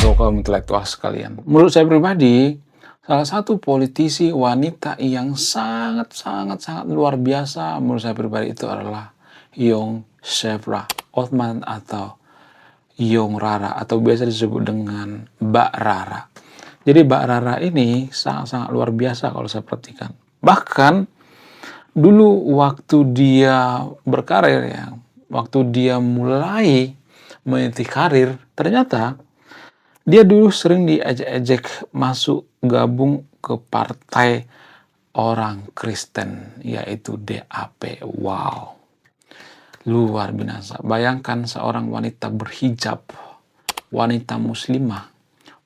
untuk kaum intelektual sekalian. Menurut saya pribadi, salah satu politisi wanita yang sangat luar biasa menurut saya pribadi itu adalah Young Shevra Othman atau Young Rara atau biasa disebut dengan Mbak Rara. Jadi Mbak Rara ini sangat luar biasa kalau saya perhatikan. Bahkan dulu waktu dia berkarir ya, waktu dia mulai meniti karir, ternyata dia dulu sering diejek-ejek masuk gabung ke partai orang Kristen, yaitu DAP. Wow, luar biasa. Bayangkan seorang wanita berhijab, wanita muslimah,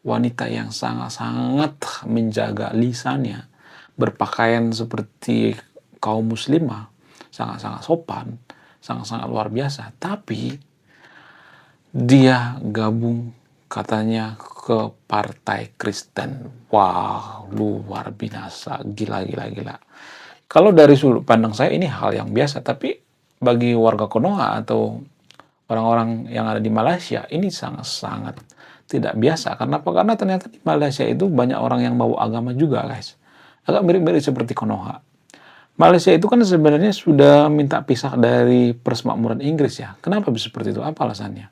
wanita yang sangat menjaga lisannya, berpakaian seperti kaum muslimah, sangat sopan, sangat luar biasa. Tapi dia gabung katanya ke partai Kristen. Wow, luar biasa, gila. Kalau dari sudut pandang saya ini hal yang biasa, tapi bagi warga Konoha atau orang-orang yang ada di Malaysia ini sangat tidak biasa. Kenapa? Karena ternyata di Malaysia itu banyak orang yang bawa agama juga, guys. Agak mirip-mirip seperti Konoha. Malaysia itu kan sebenarnya sudah minta pisah dari persemakmuran Inggris ya. Kenapa bisa seperti itu? Apa alasannya?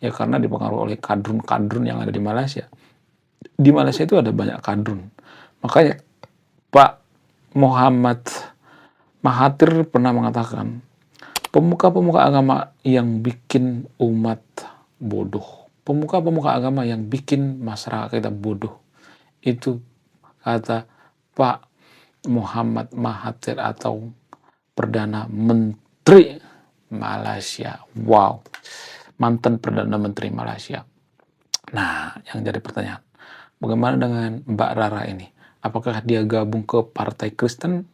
Ya karena dipengaruhi oleh kadrun-kadrun yang ada di Malaysia. Di Malaysia itu ada banyak kadrun. Makanya Pak Muhammad Mahathir pernah mengatakan, pemuka-pemuka agama yang bikin umat bodoh. Pemuka-pemuka agama yang bikin masyarakat kita bodoh. Itu kata Pak Muhammad Mahathir atau Perdana Menteri Malaysia. Wow, mantan Perdana Menteri Malaysia. Nah, yang jadi pertanyaan, bagaimana dengan Mbak Rara ini? Apakah dia gabung ke Partai Kristen?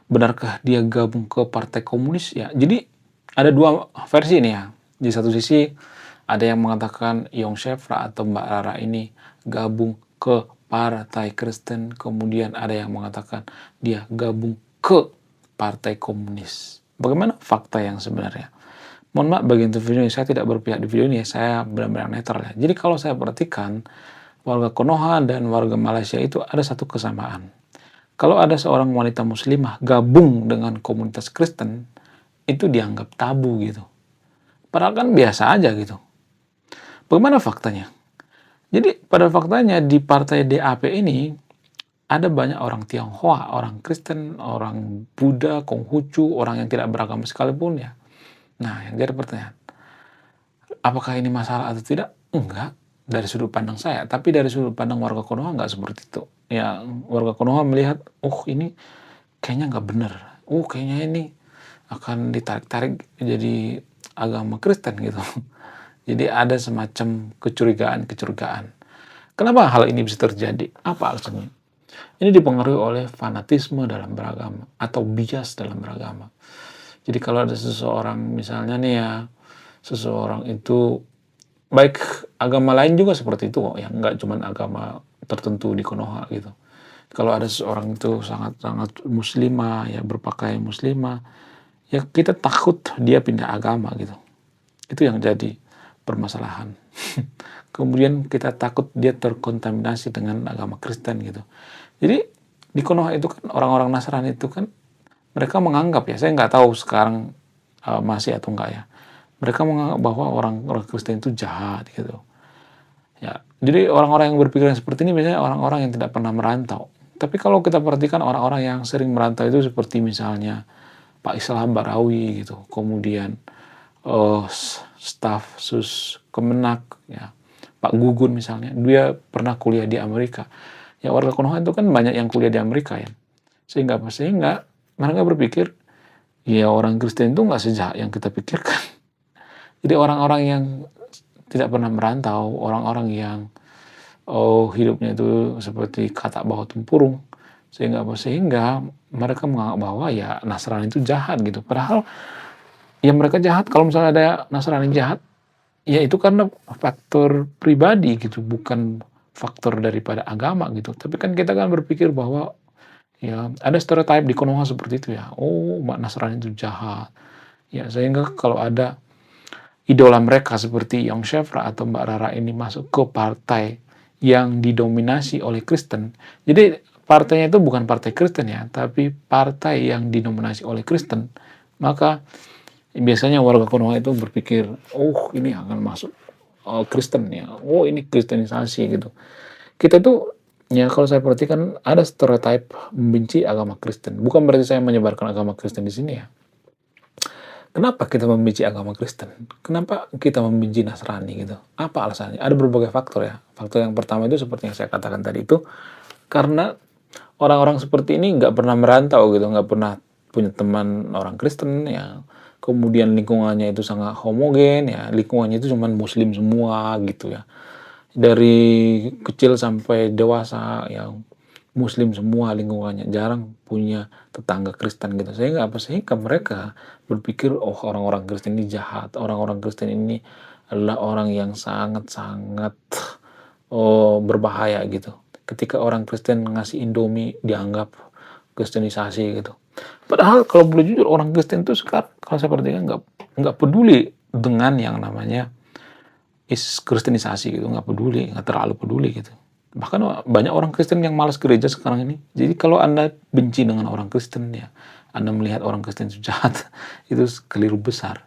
Benarkah dia gabung ke Partai Komunis? Ya, jadi ada dua versi nih ya. Di satu sisi ada yang mengatakan Young Shevra atau Mbak Rara ini gabung ke Partai Kristen, kemudian ada yang mengatakan dia gabung ke Partai Komunis. Bagaimana fakta yang sebenarnya? Mohon maaf bagi video ini, saya tidak berpihak di video ini, saya benar-benar netral ya. Jadi kalau saya perhatikan, warga Konoha dan warga Malaysia itu ada satu kesamaan. Kalau ada seorang wanita muslimah gabung dengan komunitas Kristen, itu dianggap tabu gitu. Padahal kan biasa aja gitu. Bagaimana faktanya? Jadi pada faktanya di partai DAP ini, ada banyak orang Tionghoa, orang Kristen, orang Buddha, Konghucu, orang yang tidak beragama sekalipun ya. Nah, yang jadi pertanyaan, apakah ini masalah atau tidak? Enggak, dari sudut pandang saya. Tapi dari sudut pandang warga Konoha enggak seperti itu. Ya, warga Konoha melihat, ini kayaknya enggak benar. Kayaknya ini akan ditarik-tarik jadi agama Kristen gitu. Jadi ada semacam kecurigaan. Kenapa hal ini bisa terjadi? Apa alasannya? Ini dipengaruhi oleh fanatisme dalam beragama atau bias dalam beragama. Jadi kalau ada seseorang misalnya nih ya, seseorang itu baik agama lain juga seperti itu kok ya, nggak cuma agama tertentu di Konoha gitu. Kalau ada seseorang itu sangat muslimah ya, berpakaian muslimah, ya kita takut dia pindah agama gitu. Itu yang jadi permasalahan. Kemudian kita takut dia terkontaminasi dengan agama Kristen gitu. Jadi di Konoha itu kan orang-orang Nasrani itu kan mereka menganggap ya, saya nggak tahu sekarang masih atau enggak ya. Mereka menganggap bahwa orang-orang Kristen itu jahat gitu. Ya, jadi orang-orang yang berpikiran seperti ini biasanya orang-orang yang tidak pernah merantau. Tapi kalau kita perhatikan orang-orang yang sering merantau itu seperti misalnya Pak Islam Barawi gitu, kemudian staf sus Kemenak ya, Pak Gugun misalnya, dia pernah kuliah di Amerika. Ya warga Konoha itu kan banyak yang kuliah di Amerika ya. Sehingga mereka berpikir, ya orang Kristen itu nggak sejahat yang kita pikirkan. Jadi orang-orang yang tidak pernah merantau, orang-orang yang hidupnya itu seperti katak bawah tempurung, sehingga mereka menganggap bahwa ya Nasrani itu jahat gitu. Padahal ya mereka jahat, kalau misalnya ada Nasrani jahat, ya itu karena faktor pribadi gitu, bukan faktor daripada agama gitu. Tapi kan kita kan berpikir bahwa ya ada stereotype di Konoha seperti itu ya. Umat Nasrani itu jahat. Ya sehingga kalau ada idola mereka seperti Yong Shefra atau Mbak Rara ini masuk ke partai yang didominasi oleh Kristen. Jadi partainya itu bukan partai Kristen ya, tapi partai yang didominasi oleh Kristen. Maka biasanya warga Konoha itu berpikir, oh ini akan masuk Kristen ya, oh ini Kristenisasi gitu. Kita tuh ya kalau saya perhatikan ada stereotype membenci agama Kristen. Bukan berarti saya menyebarkan agama Kristen di sini ya. Kenapa kita membenci agama Kristen? Kenapa kita membenci Nasrani gitu? Apa alasannya? Ada berbagai faktor ya. Faktor yang pertama itu seperti yang saya katakan tadi itu karena orang-orang seperti ini nggak pernah merantau gitu, nggak pernah punya teman orang Kristen ya. Kemudian lingkungannya itu sangat homogen ya, lingkungannya itu cuma Muslim semua gitu ya. Dari kecil sampai dewasa yang Muslim semua lingkungannya, jarang punya tetangga Kristen gitu. Sehingga apa? Sehingga mereka berpikir, oh orang-orang Kristen ini jahat, orang-orang Kristen ini adalah orang yang sangat-sangat berbahaya gitu. Ketika orang Kristen ngasih Indomie dianggap Kristenisasi gitu. Padahal kalau boleh jujur orang Kristen itu sekarang kalau saya perhatikan nggak peduli dengan yang namanya Kristenisasi gitu, nggak peduli, nggak terlalu peduli gitu. Bahkan banyak orang Kristen yang malas gereja sekarang ini. Jadi kalau Anda benci dengan orang Kristen ya, Anda melihat orang Kristen itu jahat, itu keliru besar.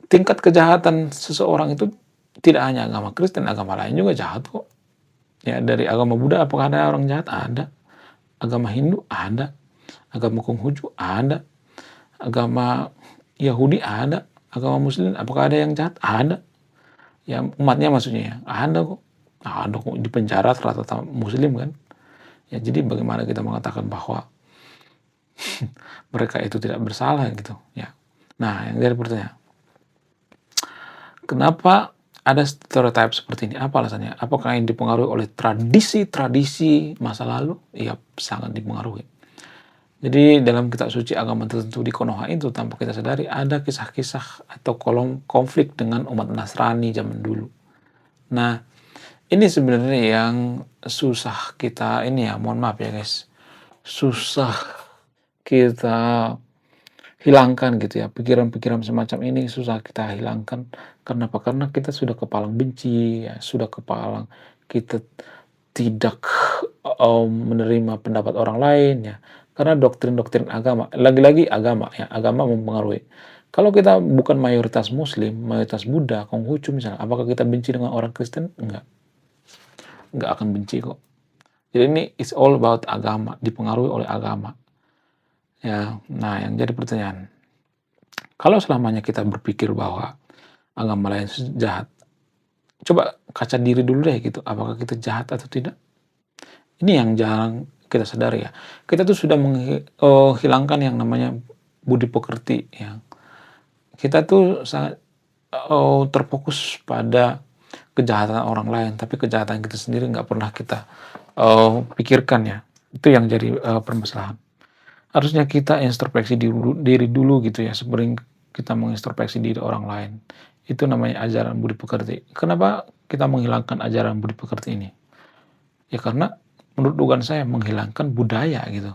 Tingkat kejahatan seseorang itu tidak hanya agama Kristen, agama lain juga jahat kok. Ya dari agama Buddha apakah ada orang jahat? Ada. Agama Hindu ada. Agama Konghucu ada. Agama Yahudi ada. Agama Muslim apakah ada yang jahat? Ada. Ya umatnya maksudnya ya, ada kok. Ada kok di penjara rata-rata Muslim kan. Ya jadi bagaimana kita mengatakan bahwa mereka itu tidak bersalah gitu ya. Nah yang jadi pertanyaan, kenapa ada stereotype seperti ini? Apa alasannya? Apakah yang dipengaruhi oleh tradisi-tradisi masa lalu? Iya, sangat dipengaruhi. Jadi dalam kitab suci agama tertentu di Konoha itu tanpa kita sadari ada kisah-kisah atau konflik dengan umat Nasrani zaman dulu. Nah, ini sebenarnya yang susah kita ini ya, mohon maaf ya guys. Susah kita hilangkan gitu ya. Pikiran-pikiran semacam ini susah kita hilangkan. Kenapa? Karena kita sudah kepalang benci, ya, sudah kepalang kita tidak menerima pendapat orang lain ya. Karena doktrin-doktrin agama, lagi-lagi agama ya, agama mempengaruhi. Kalau kita bukan mayoritas Muslim, mayoritas Buddha, Konghucu misalnya, apakah kita benci dengan orang Kristen? Enggak akan benci kok. Jadi ini is all about agama, dipengaruhi oleh agama. Ya, nah yang jadi pertanyaan, kalau selamanya kita berpikir bahwa agama lain jahat, coba kaca diri dulu deh gitu, apakah kita jahat atau tidak? Ini yang jarang kita sadari ya. Kita tuh sudah menghilangkan yang namanya budi pekerti ya. Kita tuh sangat terfokus pada kejahatan orang lain, tapi kejahatan kita sendiri nggak pernah kita pikirkan ya. Itu yang jadi permasalahan. Harusnya kita introspeksi diri dulu gitu ya, sebelum kita mengintrospeksi diri orang lain. Itu namanya ajaran budi pekerti. Kenapa kita menghilangkan ajaran budi pekerti ini? Ya karena menurut dugaan saya menghilangkan budaya gitu.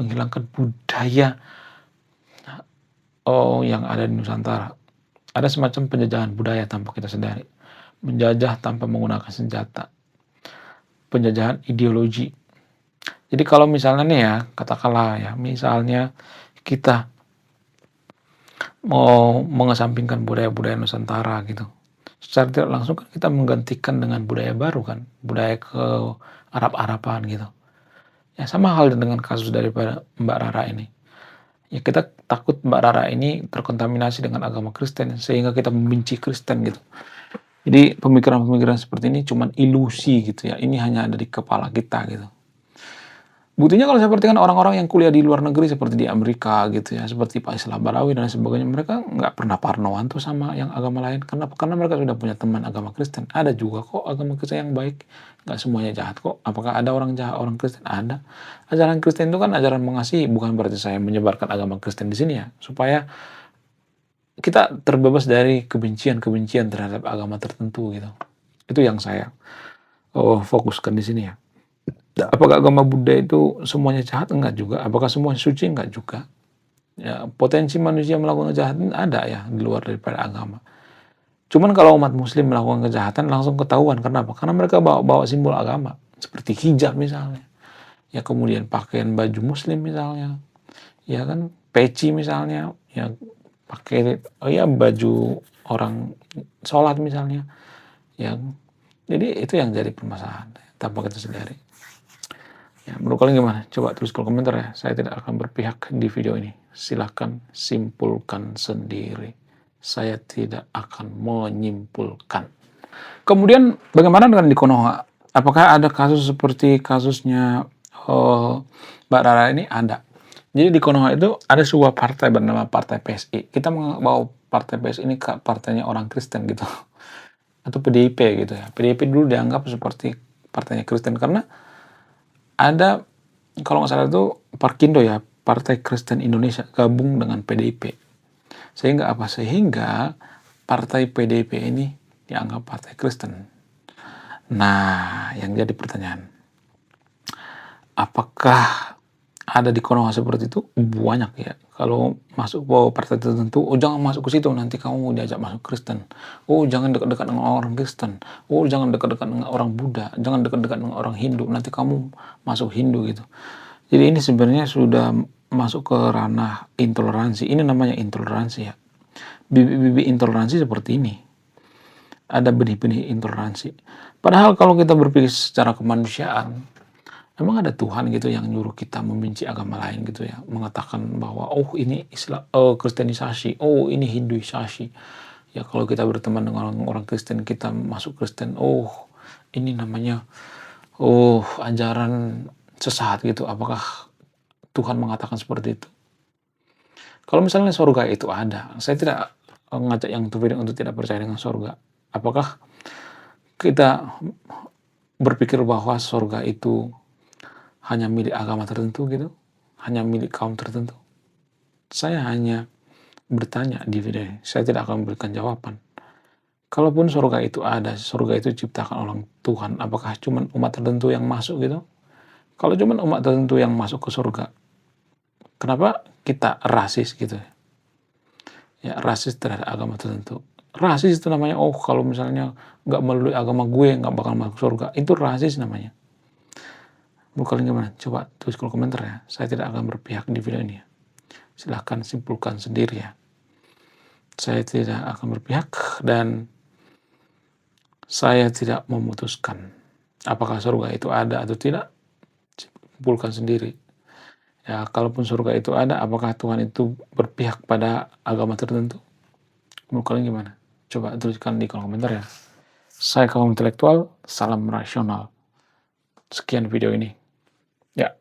Menghilangkan budaya yang ada di Nusantara. Ada semacam penjajahan budaya tanpa kita sadari. Menjajah tanpa menggunakan senjata. Penjajahan ideologi. Jadi kalau misalnya nih ya, katakanlah ya, misalnya kita mau mengesampingkan budaya-budaya Nusantara gitu. Secara tidak langsung kan kita menggantikan dengan budaya baru kan, budaya ke Arab-Araban gitu. Ya sama hal dengan kasus daripada Mbak Rara ini. Ya kita takut Mbak Rara ini terkontaminasi dengan agama Kristen sehingga kita membenci Kristen gitu. Jadi pemikiran-pemikiran seperti ini cuma ilusi gitu ya. Ini hanya ada di kepala kita gitu. Buktinya kalau saya perhatikan orang-orang yang kuliah di luar negeri seperti di Amerika gitu ya, seperti Pak Islah Barawi dan sebagainya, mereka nggak pernah parnoan tuh sama yang agama lain. Kenapa? Karena mereka sudah punya teman agama Kristen. Ada juga kok agama Kristen yang baik. Nggak semuanya jahat kok. Apakah ada orang jahat, orang Kristen? Ada. Ajaran Kristen itu kan ajaran mengasihi. Bukan berarti saya menyebarkan agama Kristen di sini ya. Supaya kita terbebas dari kebencian-kebencian terhadap agama tertentu gitu. Itu yang saya fokuskan di sini ya. Apakah agama Buddha itu semuanya jahat? Enggak juga. Apakah semuanya suci? Enggak juga. Ya, potensi manusia melakukan kejahatan ada ya di luar daripada agama. Cuman kalau umat muslim melakukan kejahatan langsung ketahuan. Kenapa? Karena mereka bawa simbol agama. Seperti hijab misalnya. Ya kemudian pakaian baju muslim misalnya. Ya kan, peci misalnya. Ya pakai baju orang sholat misalnya. Ya, jadi itu yang jadi permasalahan tanpa kita sadari. Ya, menurut kalian gimana? Coba tulis kolom komentar ya. Saya tidak akan berpihak di video ini. Silahkan simpulkan sendiri. Saya tidak akan menyimpulkan. Kemudian bagaimana dengan di Konoha? Apakah ada kasus seperti kasusnya Mbak Rara ini? Ada. Jadi di Konoha itu ada sebuah partai bernama Partai PSI. Kita membawa Partai PSI ini ke partainya orang Kristen gitu. Atau PDIP gitu ya. PDIP dulu dianggap seperti partainya Kristen karena ada, kalau nggak salah itu Parkindo ya, Partai Kristen Indonesia gabung dengan PDIP. Sehingga apa? Sehingga partai PDIP ini dianggap partai Kristen. Nah, yang jadi pertanyaan, apakah ada di Konoha seperti itu? Banyak ya. Kalau masuk ke partai tertentu, oh jangan masuk ke situ, nanti kamu diajak masuk Kristen. Oh jangan dekat-dekat dengan orang Kristen. Oh jangan dekat-dekat dengan orang Buddha. Jangan dekat-dekat dengan orang Hindu, nanti kamu masuk Hindu gitu. Jadi ini sebenarnya sudah masuk ke ranah intoleransi. Ini namanya intoleransi ya. Bibit-bibit intoleransi seperti ini. Ada benih-benih intoleransi. Padahal kalau kita berpikir secara kemanusiaan, memang ada Tuhan gitu yang nyuruh kita membenci agama lain gitu ya, mengatakan bahwa oh ini Islam, Kristenisasi, oh ini Hinduisasi. Ya kalau kita berteman dengan orang Kristen kita masuk Kristen, oh ini namanya ajaran sesat gitu. Apakah Tuhan mengatakan seperti itu? Kalau misalnya surga itu ada, saya tidak mengajak yang untuk tidak percaya dengan surga. Apakah kita berpikir bahwa surga itu hanya milik agama tertentu gitu, hanya milik kaum tertentu? Saya hanya bertanya di video ini, saya tidak akan memberikan jawaban. Kalaupun surga itu ada, surga itu diciptakan oleh Tuhan, apakah cuma umat tertentu yang masuk gitu? Kalau cuma umat tertentu yang masuk ke surga, kenapa kita rasis gitu? Ya, rasis terhadap agama tertentu. Rasis itu namanya, oh kalau misalnya nggak melalui agama gue nggak bakal masuk surga. Itu rasis namanya. Menurut kalian gimana? Coba tulis kolom komentar ya. Saya tidak akan berpihak di video ini ya. Silahkan simpulkan sendiri ya. Saya tidak akan berpihak dan saya tidak memutuskan apakah surga itu ada atau tidak. Simpulkan sendiri. Ya, kalaupun surga itu ada, apakah Tuhan itu berpihak pada agama tertentu? Menurut kalian gimana? Coba tuliskan di kolom komentar ya. Saya kaum intelektual, salam rasional. Sekian video ini. Ya.